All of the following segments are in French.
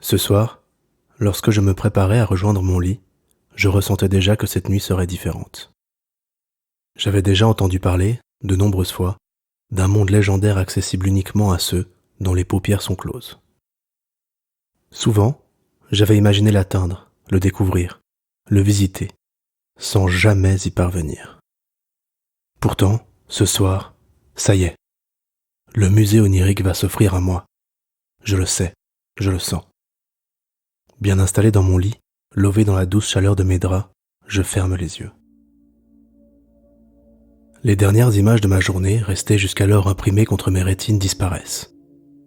Ce soir, lorsque je me préparais à rejoindre mon lit, je ressentais déjà que cette nuit serait différente. J'avais déjà entendu parler, de nombreuses fois, d'un monde légendaire accessible uniquement à ceux dont les paupières sont closes. Souvent, j'avais imaginé l'atteindre, le découvrir, le visiter, sans jamais y parvenir. Pourtant, ce soir, ça y est, le musée onirique va s'offrir à moi. Je le sais, je le sens. Bien installé dans mon lit, lové dans la douce chaleur de mes draps, je ferme les yeux. Les dernières images de ma journée, restées jusqu'alors imprimées contre mes rétines, disparaissent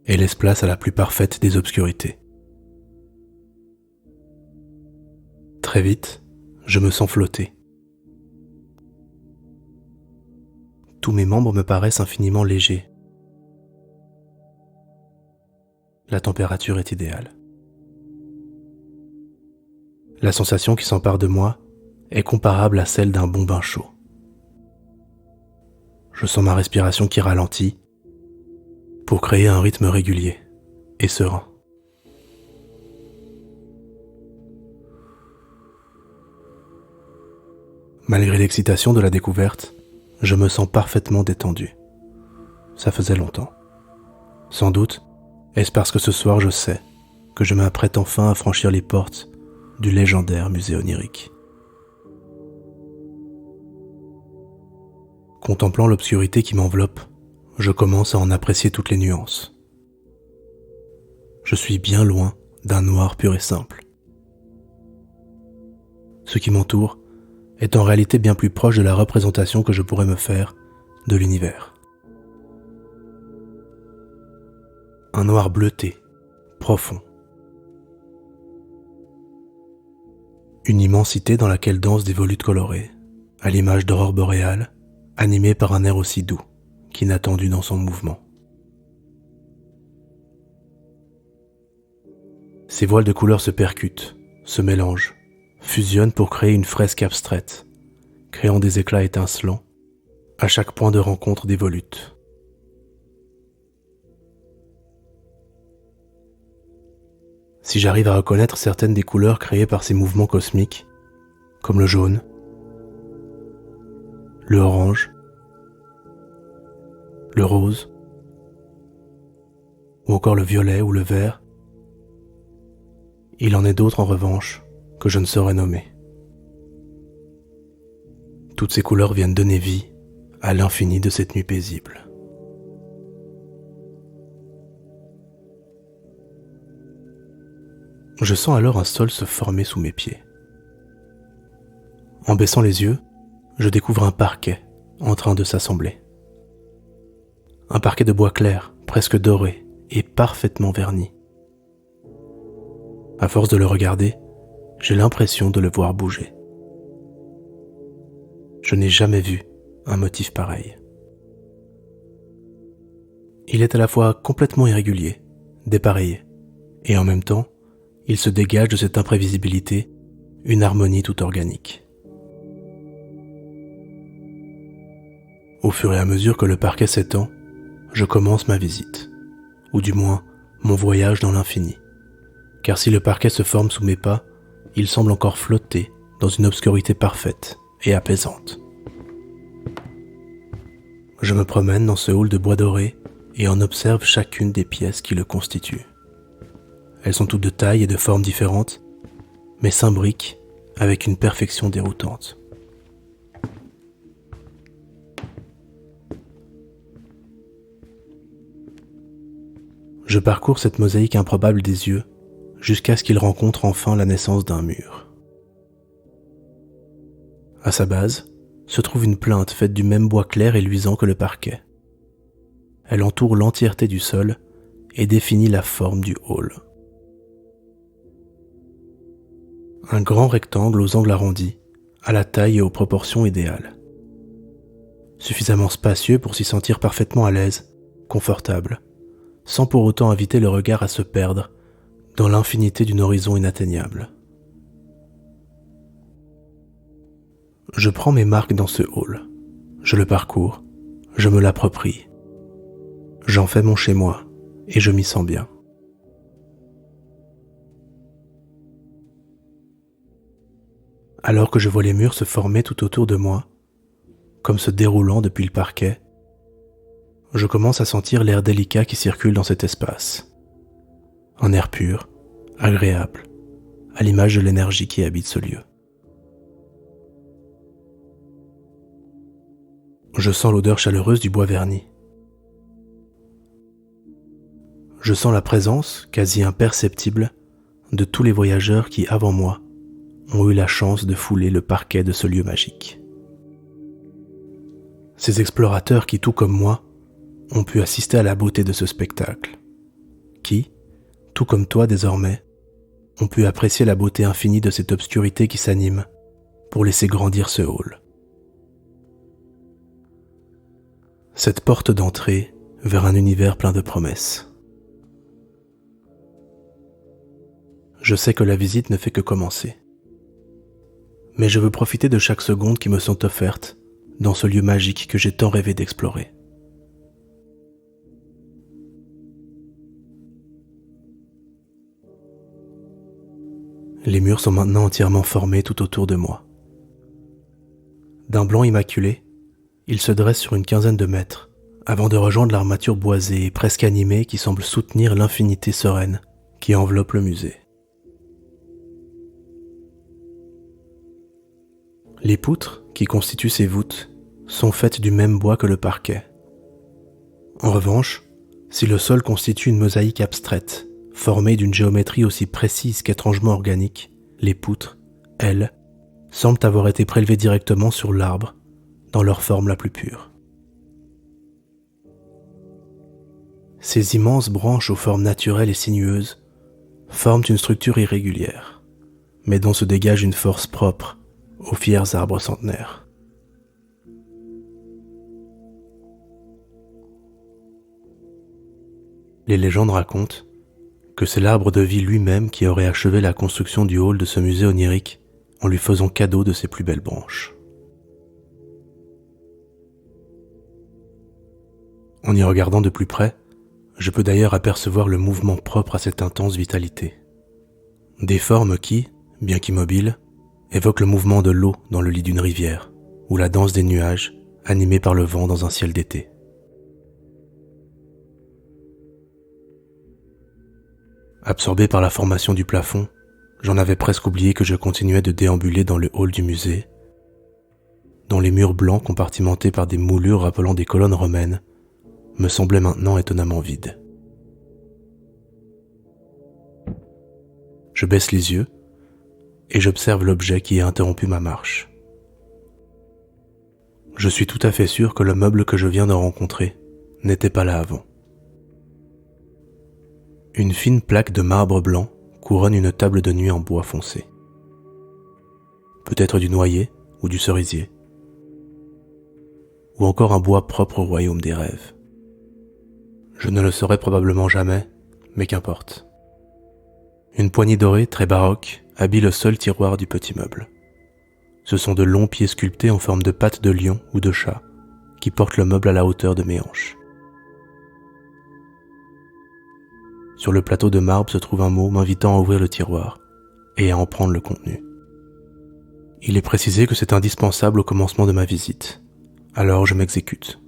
et laissent place à la plus parfaite des obscurités. Très vite, je me sens flotter. Tous mes membres me paraissent infiniment légers. La température est idéale. La sensation qui s'empare de moi est comparable à celle d'un bon bain chaud. Je sens ma respiration qui ralentit pour créer un rythme régulier et serein. Malgré l'excitation de la découverte, je me sens parfaitement détendu. Ça faisait longtemps. Sans doute, est-ce parce que ce soir je sais que je m'apprête enfin à franchir les portes du légendaire musée onirique. Contemplant l'obscurité qui m'enveloppe, je commence à en apprécier toutes les nuances. Je suis bien loin d'un noir pur et simple. Ce qui m'entoure est en réalité bien plus proche de la représentation que je pourrais me faire de l'univers. Un noir bleuté, profond. Une immensité dans laquelle dansent des volutes colorées, à l'image d'aurores boréales, animées par un air aussi doux qu'inattendu dans son mouvement. Ces voiles de couleurs se percutent, se mélangent, fusionnent pour créer une fresque abstraite, créant des éclats étincelants à chaque point de rencontre des volutes. Si j'arrive à reconnaître certaines des couleurs créées par ces mouvements cosmiques, comme le jaune, le orange, le rose, ou encore le violet ou le vert, il en est d'autres en revanche que je ne saurais nommer. Toutes ces couleurs viennent donner vie à l'infini de cette nuit paisible. Je sens alors un sol se former sous mes pieds. En baissant les yeux, je découvre un parquet en train de s'assembler. Un parquet de bois clair, presque doré et parfaitement verni. À force de le regarder, j'ai l'impression de le voir bouger. Je n'ai jamais vu un motif pareil. Il est à la fois complètement irrégulier, dépareillé, et en même temps, il se dégage de cette imprévisibilité une harmonie tout organique. Au fur et à mesure que le parquet s'étend, je commence ma visite, ou du moins mon voyage dans l'infini. Car si le parquet se forme sous mes pas, il semble encore flotter dans une obscurité parfaite et apaisante. Je me promène dans ce hall de bois doré et en observe chacune des pièces qui le constituent. Elles sont toutes de taille et de formes différentes, mais s'imbriquent avec une perfection déroutante. Je parcours cette mosaïque improbable des yeux jusqu'à ce qu'il rencontre enfin la naissance d'un mur. À sa base se trouve une plinthe faite du même bois clair et luisant que le parquet. Elle entoure l'entièreté du sol et définit la forme du hall. Un grand rectangle aux angles arrondis, à la taille et aux proportions idéales. Suffisamment spacieux pour s'y sentir parfaitement à l'aise, confortable, sans pour autant inviter le regard à se perdre dans l'infinité d'un horizon inatteignable. Je prends mes marques dans ce hall, je le parcours, je me l'approprie. J'en fais mon chez-moi et je m'y sens bien. Alors que je vois les murs se former tout autour de moi, comme se déroulant depuis le parquet, je commence à sentir l'air délicat qui circule dans cet espace. Un air pur, agréable, à l'image de l'énergie qui habite ce lieu. Je sens l'odeur chaleureuse du bois verni. Je sens la présence, quasi imperceptible, de tous les voyageurs qui, avant moi, ont eu la chance de fouler le parquet de ce lieu magique. Ces explorateurs qui, tout comme moi, ont pu assister à la beauté de ce spectacle, qui, tout comme toi désormais, ont pu apprécier la beauté infinie de cette obscurité qui s'anime pour laisser grandir ce hall. Cette porte d'entrée vers un univers plein de promesses. Je sais que la visite ne fait que commencer. Mais je veux profiter de chaque seconde qui me sont offertes dans ce lieu magique que j'ai tant rêvé d'explorer. Les murs sont maintenant entièrement formés tout autour de moi. D'un blanc immaculé, ils se dressent sur une quinzaine de mètres, avant de rejoindre l'armature boisée et presque animée qui semble soutenir l'infinité sereine qui enveloppe le musée. Les poutres qui constituent ces voûtes sont faites du même bois que le parquet. En revanche, si le sol constitue une mosaïque abstraite, formée d'une géométrie aussi précise qu'étrangement organique, les poutres, elles, semblent avoir été prélevées directement sur l'arbre, dans leur forme la plus pure. Ces immenses branches aux formes naturelles et sinueuses forment une structure irrégulière, mais dont se dégage une force propre aux fiers arbres centenaires. Les légendes racontent que c'est l'arbre de vie lui-même qui aurait achevé la construction du hall de ce musée onirique en lui faisant cadeau de ses plus belles branches. En y regardant de plus près, je peux d'ailleurs apercevoir le mouvement propre à cette intense vitalité. Des formes qui, bien qu'immobiles, évoquent le mouvement de l'eau dans le lit d'une rivière, ou la danse des nuages, animés par le vent dans un ciel d'été. Absorbé par la formation du plafond, j'en avais presque oublié que je continuais de déambuler dans le hall du musée, dont les murs blancs compartimentés par des moulures rappelant des colonnes romaines me semblaient maintenant étonnamment vides. Je baisse les yeux et j'observe l'objet qui a interrompu ma marche. Je suis tout à fait sûr que le meuble que je viens de rencontrer n'était pas là avant. Une fine plaque de marbre blanc couronne une table de nuit en bois foncé. Peut-être du noyer ou du cerisier. Ou encore un bois propre au royaume des rêves. Je ne le saurai probablement jamais, mais qu'importe. Une poignée dorée très baroque habille le seul tiroir du petit meuble. Ce sont de longs pieds sculptés en forme de pattes de lion ou de chat qui portent le meuble à la hauteur de mes hanches. Sur le plateau de marbre se trouve un mot m'invitant à ouvrir le tiroir et à en prendre le contenu. Il est précisé que c'est indispensable au commencement de ma visite, alors je m'exécute.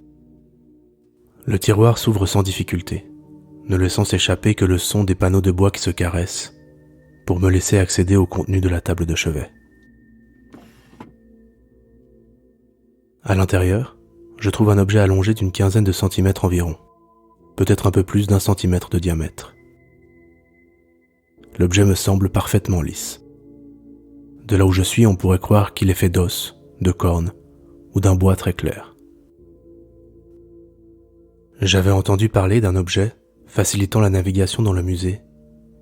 Le tiroir s'ouvre sans difficulté, ne laissant s'échapper que le son des panneaux de bois qui se caressent, pour me laisser accéder au contenu de la table de chevet. À l'intérieur, je trouve un objet allongé d'une quinzaine de centimètres environ, peut-être un peu plus d'1 centimètre de diamètre. L'objet me semble parfaitement lisse. De là où je suis, on pourrait croire qu'il est fait d'os, de cornes ou d'un bois très clair. J'avais entendu parler d'un objet facilitant la navigation dans le musée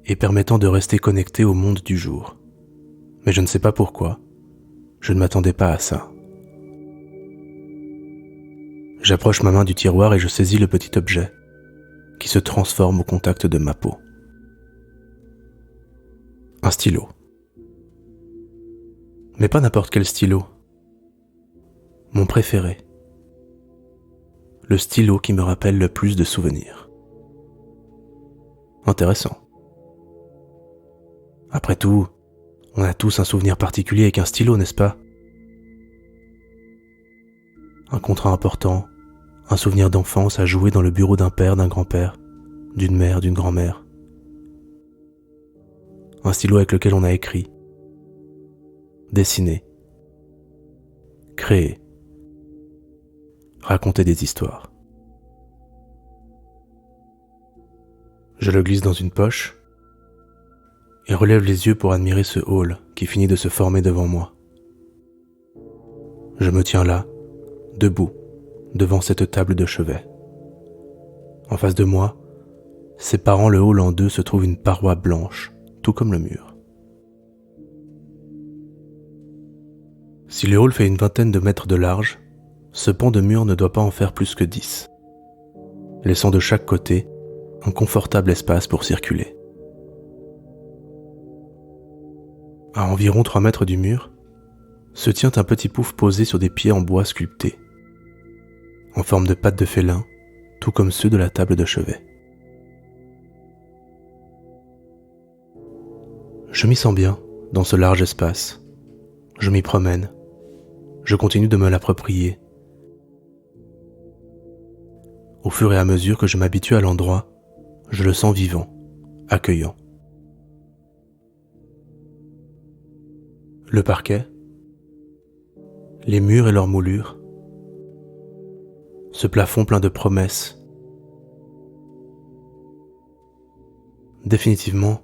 et permettant de rester connecté au monde du jour. Mais je ne sais pas pourquoi, je ne m'attendais pas à ça. J'approche ma main du tiroir et je saisis le petit objet, qui se transforme au contact de ma peau. Un stylo. Mais pas n'importe quel stylo. Mon préféré. Le stylo qui me rappelle le plus de souvenirs. Intéressant. Après tout, On a tous un souvenir particulier avec un stylo, n'est-ce pas? Un contrat important, un souvenir d'enfance à jouer dans le bureau d'un père, d'un grand-père, d'une mère, d'une grand-mère. Un stylo avec lequel on a écrit, dessiné, créé, raconté des histoires. Je le glisse dans une poche et relève les yeux pour admirer ce hall qui finit de se former devant moi. Je me tiens là, debout, devant cette table de chevet. En face de moi, séparant le hall en deux, se trouve une paroi blanche, tout comme le mur. Si le hall fait une vingtaine de mètres de large, ce pan de mur ne doit pas en faire plus que 10, laissant de chaque côté un confortable espace pour circuler. À environ 3 mètres du mur, se tient un petit pouf posé sur des pieds en bois sculptés, en forme de pattes de félin, tout comme ceux de la table de chevet. Je m'y sens bien, dans ce large espace. Je m'y promène. Je continue de me l'approprier. Au fur et à mesure que je m'habitue à l'endroit, je le sens vivant, accueillant. Le parquet, les murs et leurs moulures, ce plafond plein de promesses. Définitivement,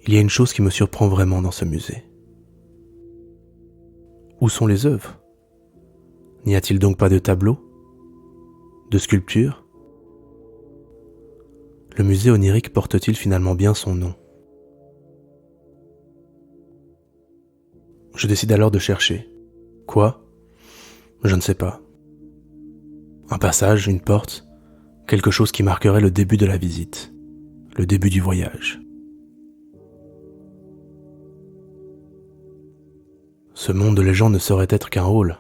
il y a une chose qui me surprend vraiment dans ce musée. Où sont les œuvres? N'y a-t-il donc pas de tableaux? De sculptures? Le musée onirique porte-t-il finalement bien son nom? Je décide alors de chercher. Quoi? Je ne sais pas. Un passage, une porte, quelque chose qui marquerait le début de la visite, le début du voyage. Ce monde de légende ne saurait être qu'un hall.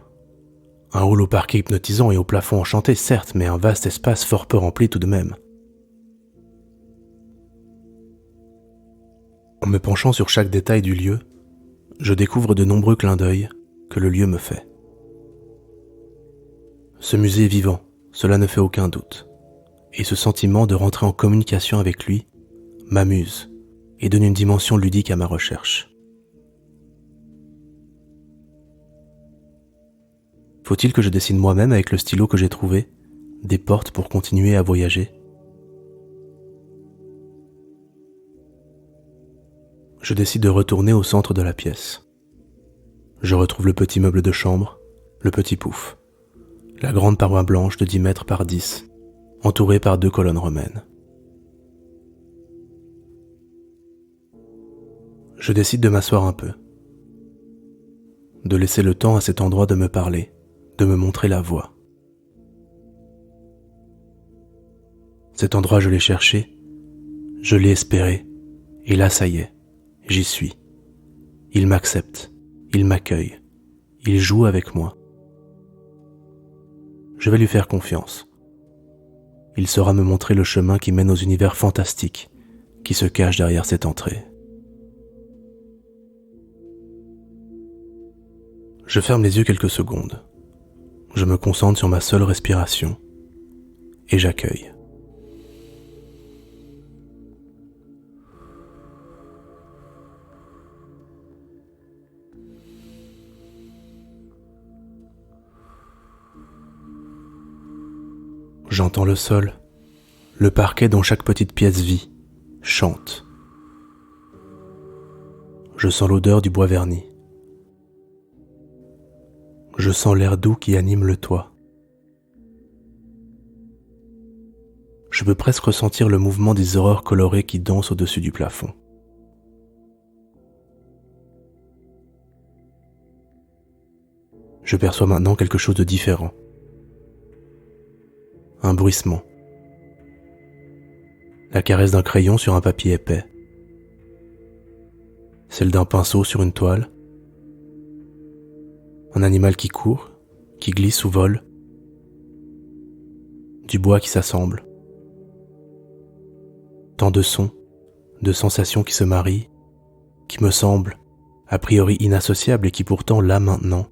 Un hall au parquet hypnotisant et au plafond enchanté, certes, mais un vaste espace fort peu rempli tout de même. En me penchant sur chaque détail du lieu, je découvre de nombreux clins d'œil que le lieu me fait. Ce musée est vivant, cela ne fait aucun doute. Et ce sentiment de rentrer en communication avec lui m'amuse et donne une dimension ludique à ma recherche. Faut-il que je dessine moi-même avec le stylo que j'ai trouvé des portes pour continuer à voyager? Je décide de retourner au centre de la pièce. Je retrouve le petit meuble de chambre, le petit pouf, la grande paroi blanche de 10 mètres par 10, entourée par 2 colonnes romaines. Je décide de m'asseoir un peu, de laisser le temps à cet endroit de me parler, de me montrer la voie. Cet endroit, je l'ai cherché, je l'ai espéré, et là, ça y est, j'y suis. Il m'accepte, il m'accueille, il joue avec moi. Je vais lui faire confiance. Il saura me montrer le chemin qui mène aux univers fantastiques qui se cachent derrière cette entrée. Je ferme les yeux quelques secondes. Je me concentre sur ma seule respiration et j'accueille. J'entends le sol, le parquet dont chaque petite pièce vit, chante. Je sens l'odeur du bois verni. Je sens l'air doux qui anime le toit. Je peux presque ressentir le mouvement des aurores colorées qui dansent au-dessus du plafond. Je perçois maintenant quelque chose de différent. Un bruissement. La caresse d'un crayon sur un papier épais. Celle d'un pinceau sur une toile. Un animal qui court, qui glisse ou vole. Du bois qui s'assemble. Tant de sons, de sensations qui se marient, qui me semblent a priori inassociables et qui pourtant, là maintenant,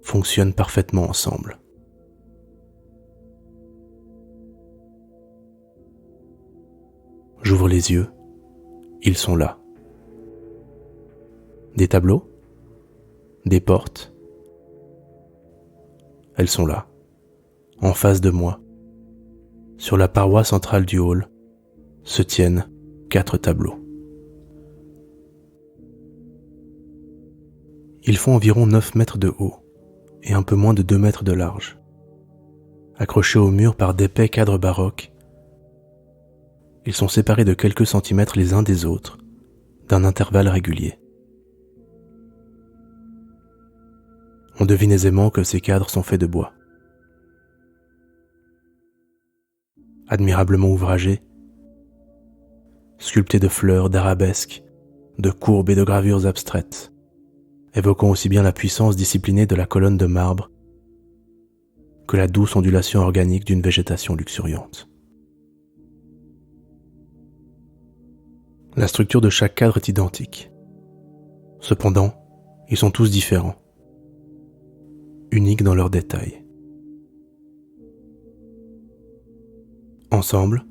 fonctionnent parfaitement ensemble. J'ouvre les yeux, ils sont là. Des tableaux, des portes, elles sont là, en face de moi. Sur la paroi centrale du hall se tiennent 4 tableaux. Ils font environ 9 mètres de haut et un peu moins de 2 mètres de large. Accrochés au mur par d'épais cadres baroques, ils sont séparés de quelques centimètres les uns des autres, d'un intervalle régulier. On devine aisément que ces cadres sont faits de bois. Admirablement ouvragés, sculptés de fleurs, d'arabesques, de courbes et de gravures abstraites, évoquant aussi bien la puissance disciplinée de la colonne de marbre que la douce ondulation organique d'une végétation luxuriante. La structure de chaque cadre est identique. Cependant, ils sont tous différents, uniques dans leurs détails. Ensemble,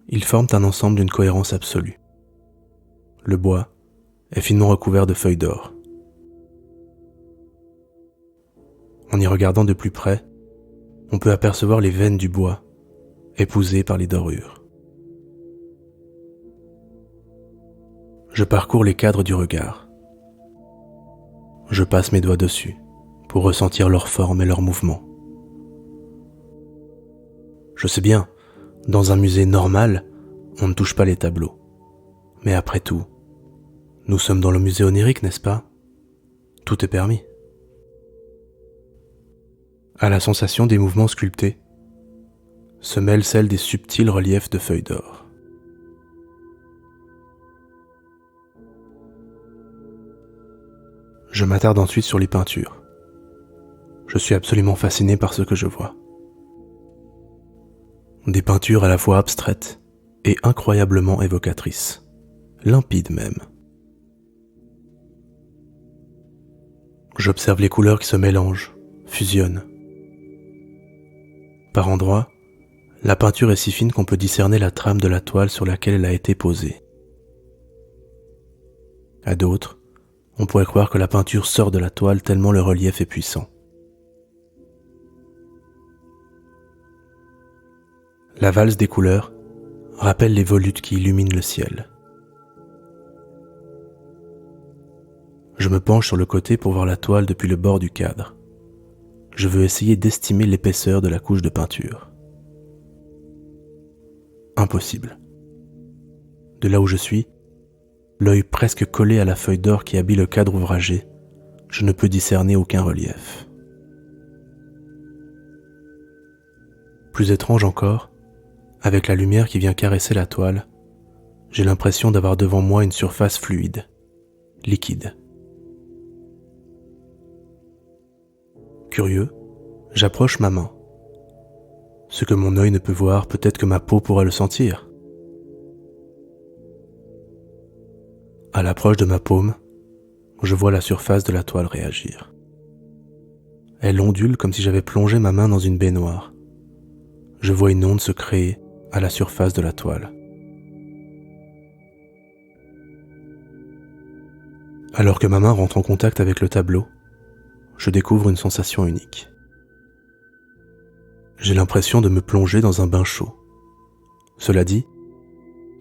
ils forment un ensemble d'une cohérence absolue. Le bois est finement recouvert de feuilles d'or. En y regardant de plus près, on peut apercevoir les veines du bois, épousées par les dorures. Je parcours les cadres du regard. Je passe mes doigts dessus pour ressentir leur forme et leur mouvement. Je sais bien, dans un musée normal, on ne touche pas les tableaux. Mais après tout, nous sommes dans le musée onirique, n'est-ce pas? Tout est permis. À la sensation des mouvements sculptés, se mêle celle des subtils reliefs de feuilles d'or. Je m'attarde ensuite sur les peintures. Je suis absolument fasciné par ce que je vois. Des peintures à la fois abstraites et incroyablement évocatrices, limpides même. J'observe les couleurs qui se mélangent, fusionnent. Par endroits, la peinture est si fine qu'on peut discerner la trame de la toile sur laquelle elle a été posée. À d'autres, on pourrait croire que la peinture sort de la toile tellement le relief est puissant. La valse des couleurs rappelle les volutes qui illuminent le ciel. Je me penche sur le côté pour voir la toile depuis le bord du cadre. Je veux essayer d'estimer l'épaisseur de la couche de peinture. Impossible. De là où je suis, l'œil presque collé à la feuille d'or qui habille le cadre ouvragé, je ne peux discerner aucun relief. Plus étrange encore, avec la lumière qui vient caresser la toile, j'ai l'impression d'avoir devant moi une surface fluide, liquide. Curieux, j'approche ma main. Ce que mon œil ne peut voir, peut-être que ma peau pourrait le sentir. À l'approche de ma paume, je vois la surface de la toile réagir. Elle ondule comme si j'avais plongé ma main dans une baignoire. Je vois une onde se créer à la surface de la toile. Alors que ma main rentre en contact avec le tableau, je découvre une sensation unique. J'ai l'impression de me plonger dans un bain chaud. Cela dit,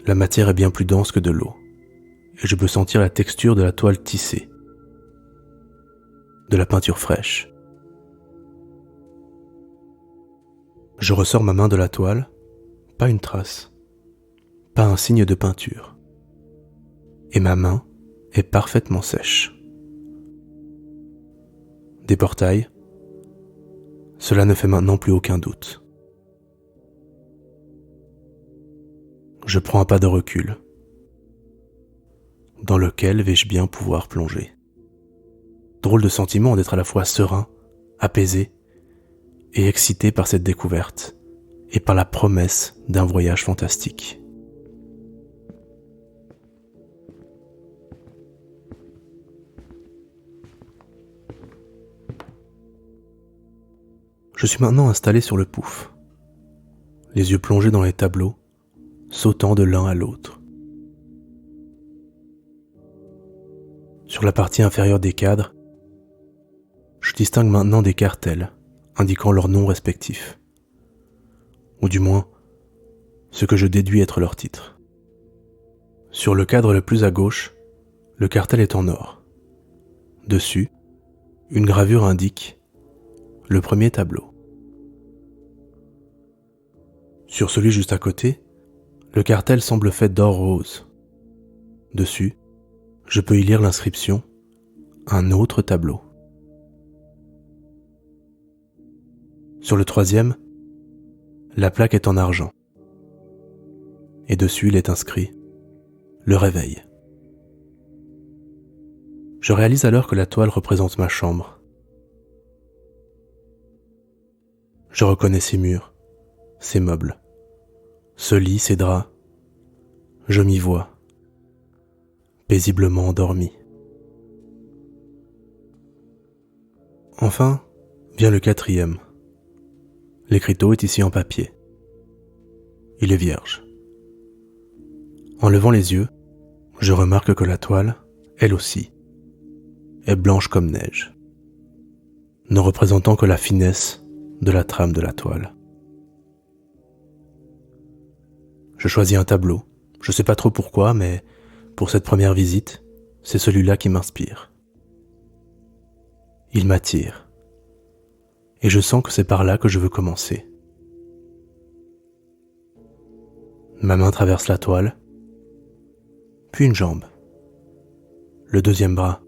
la matière est bien plus dense que de l'eau, et je peux sentir la texture de la toile tissée, de la peinture fraîche. Je ressors ma main de la toile, pas une trace, pas un signe de peinture, et ma main est parfaitement sèche. Des portails, cela ne fait maintenant plus aucun doute. Je prends un pas de recul. Dans lequel vais-je bien pouvoir plonger? Drôle de sentiment d'être à la fois serein, apaisé et excité par cette découverte et par la promesse d'un voyage fantastique. Je suis maintenant installé sur le pouf, les yeux plongés dans les tableaux, sautant de l'un à l'autre. Sur la partie inférieure des cadres, je distingue maintenant des cartels indiquant leurs noms respectifs, ou du moins ce que je déduis être leur titre. Sur le cadre le plus à gauche, le cartel est en or. Dessus, une gravure indique le premier tableau. Sur celui juste à côté, le cartel semble fait d'or rose. Dessus, je peux y lire l'inscription « Un autre tableau ». Sur le troisième, la plaque est en argent. Et dessus, il est inscrit « Le réveil ». Je réalise alors que la toile représente ma chambre. Je reconnais ses murs, ses meubles, ce lit, ces draps. Je m'y vois, paisiblement endormi. Enfin, vient le quatrième. L'écriteau est ici en papier. Il est vierge. En levant les yeux, je remarque que la toile, elle aussi, est blanche comme neige, ne représentant que la finesse de la trame de la toile. Je choisis un tableau, je sais pas trop pourquoi, mais pour cette première visite, c'est celui-là qui m'inspire. Il m'attire, et je sens que c'est par là que je veux commencer. Ma main traverse la toile, puis une jambe, le deuxième bras.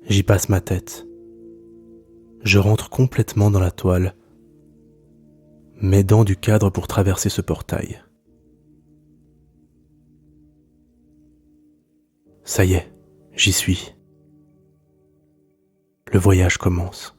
J'y passe ma tête. Je rentre complètement dans la toile, m'aidant du cadre pour traverser ce portail. Ça y est, j'y suis. Le voyage commence.